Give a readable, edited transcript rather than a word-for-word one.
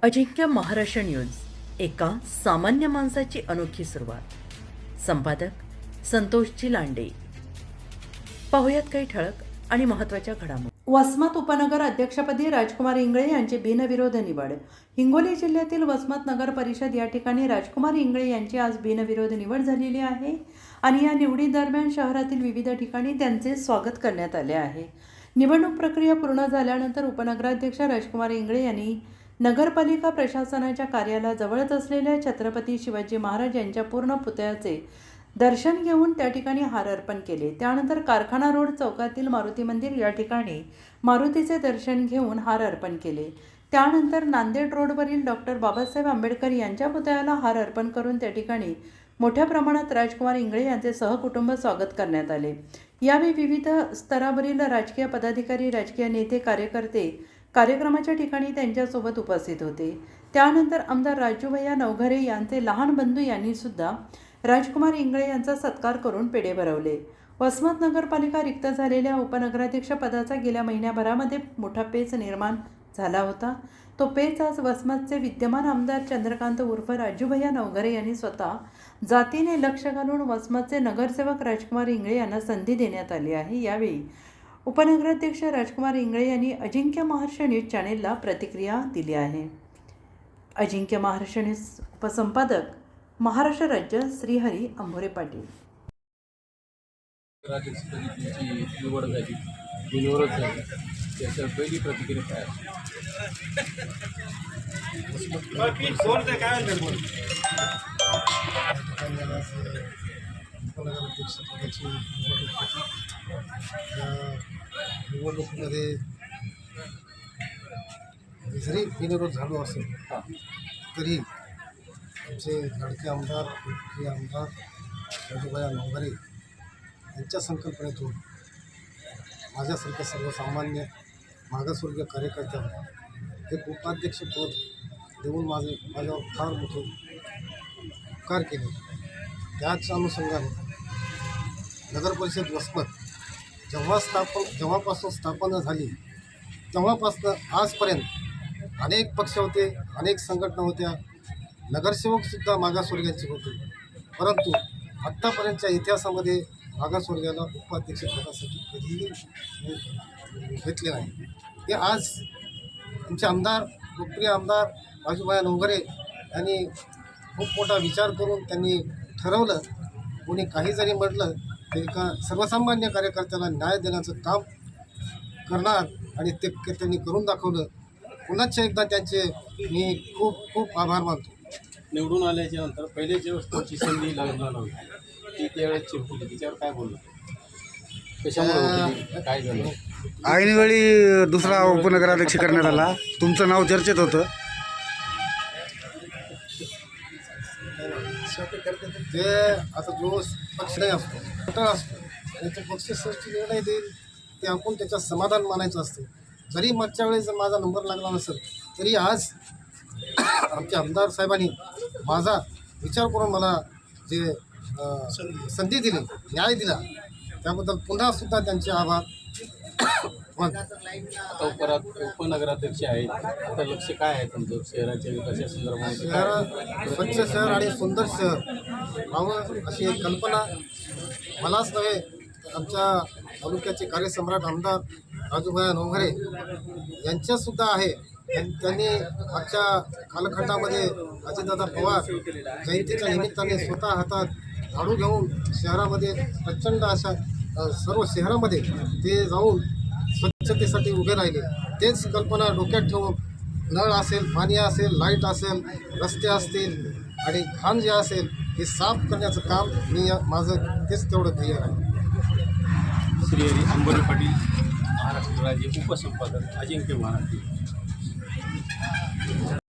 अजिंक्य Maharashtra news, एका सामान्य माणसाची अनोखी सुरुवात. संपादक संतोषजी लांडे. पाहुयात काही ठळक आणि महत्त्वाच्या घडामोडी. वसमत उपनगर अध्यक्षपदी राजकुमार इंगळे यांची बिनविरोध निवड. हिंगोली जिल्ह्यातील वसमत नगर परिषद या ठिकाणी राजकुमार इंगळे यांची आज बिनविरोध निवड झालेली आहे आणि या निवडीदरम्यान शहरातील विविध ठिकाणी त्यांचे स्वागत करण्यात आले आहे. निवडणूक प्रक्रिया पूर्ण झाल्यानंतर उपनगराध्यक्ष राजकुमार इंगळे यांनी नगरपालिका प्रशासनाच्या कार्यालयाजवळच असलेल्या छत्रपती शिवाजी महाराज यांच्या पूर्ण पुतळ्याचे दर्शन घेऊन त्या ठिकाणी हार अर्पण केले. त्यानंतर कारखाना रोड चौकातील मारुती मंदिर या ठिकाणी मारुतीचे दर्शन घेऊन हार अर्पण केले. त्यानंतर नांदेड रोडवरील डॉक्टर बाबासाहेब आंबेडकर यांच्या पुतळ्याला हार अर्पण करून त्या ठिकाणी मोठ्या प्रमाणात राजकुमार इंगळे यांचे सहकुटुंब स्वागत करण्यात आले. यावेळी विविध स्तरावरील राजकीय पदाधिकारी, राजकीय नेते, कार्यकर्ते कार्यक्रमाच्या ठिकाणी त्यांच्यासोबत उपस्थित होते. त्यानंतर आमदार राजूभैया नवघरे यांचे लहान बंधू यांनी सुद्धा राजकुमार इंगळे यांचा सत्कार करून पेढे भरवले. वसमत नगरपालिका रिक्त झालेल्या उपनगराध्यक्ष पदाचा गेल्या महिन्याभरामध्ये मोठा पेच निर्माण झाला होता. तो पेच आज वसमतचे विद्यमान आमदार चंद्रकांत उर्फ राजूभैया नवघरे यांनी स्वतः जातीने लक्ष घालून वसमतचे नगरसेवक राजकुमार इंगळे यांना संधी देण्यात आली आहे. यावेळी उपनगराध्यक्ष राजकुमार इंगळे यांनी अजिंक्य महाराष्ट्र न्यूज चॅनेलला प्रतिक्रिया दिली आहे. अजिंक्य महाराष्ट्र न्यूज उपसंपादक महाराष्ट्र राज्य श्रीहरी अंभोरे पाटील. निवड झाली, बिनविरोध झाली, त्याच्यावर पहिली प्रतिक्रिया काय? उपनगराध्यक्षपदाची निवडणुकीमध्ये जरी बिनविरोध झालो असेल तरी आमचे लाडके आमदार, प्रिय आमदार राजूभैया नवघरे यांच्या संकल्पनेतून माझ्यासारख्या सर्वसामान्य मागासवर्गीय कार्यकर्त्यांना एक उपाध्यक्षपद देऊन माझ्यावर फार मोठे उपकार केले. त्याच अनुषंगाने नगरपरिषद वसमत जेव्हापासून स्थापना झाली तेव्हापासून आजपर्यंत अनेक पक्ष होते, अनेक संघटना होत्या, नगरसेवकसुद्धा मागासवर्गीयांचे होते, परंतु आत्तापर्यंतच्या इतिहासामध्ये मागासवर्गीयाला उपाध्यक्षपदासाठी कधीही घेतले नाही. ते आज आमचे आमदार, लोकप्रिय आमदार राजूभैया नवघरे यांनी खूप मोठा विचार करून त्यांनी ठरवलं, कोणी काही जरी म्हटलं तरी एका सर्वसामान्य कार्यकर्त्याला न्याय देण्याचं काम करणार आणि ते त्यांनी करून दाखवलं. पुन्हा एकदा त्यांचे मी खूप खूप आभार मानतो. निवडून आल्याच्या नंतर पहिले जे वस्तूची संधी लागणार होती ती त्यावेळेस चिरकुली, तिच्यावर काय बोललं? कशामुळे काय झालं? ऐनवेळी दुसरा उपनगराध्यक्ष करण्यात आला, तुमचं नाव चर्चेत होतं. जे आता जो पक्ष नाही असतो, घटक असतो, त्याचे पक्षश्रेष्ठी निर्णय देईल ते आपण त्याच्यात समाधान मानायचं असते. जरी मागच्या वेळेस जर माझा नंबर लागला नसेल तरी आज आमच्या आमदार साहेबांनी माझा विचार करून मला जे संधी दिली, न्याय दिला, त्याबद्दल पुन्हासुद्धा त्यांचे आभार मानतो. आता उपनगराध्यक्ष आहेत, आता लक्ष काय आहे तुमचं शहराच्या विकासाच्या संदर्भात? स्वच्छ शहर आणि सुंदर शहर व्हावं अशी एक कल्पना मलाच नव्हे तर आमच्या तालुक्याचे कार्यसम्राट आमदार राजूभैया नवघरे यांच्यासुद्धा आहे. त्यांनी मागच्या कालखंडामध्ये अजितदादा पवार जयंतीच्या निमित्ताने स्वतः हातात झाडू घेऊन शहरामध्ये प्रचंड अशा सर्व शहरामध्ये ते जाऊन स्वच्छतेसाठी उभे राहिले. तेच कल्पना डोक्यात ठेवून नळ असेल, पाणी असेल, लाईट असेल, रस्ते असतील आणि घाण जे असेल हे साफ करण्याचं काम माझं तेच तेवढं ध्येय आहे. श्रीहरी अंभोरे पाटील, महाराष्ट्र राज्य उपसंपादक, अजिंक्य महाराष्ट्र.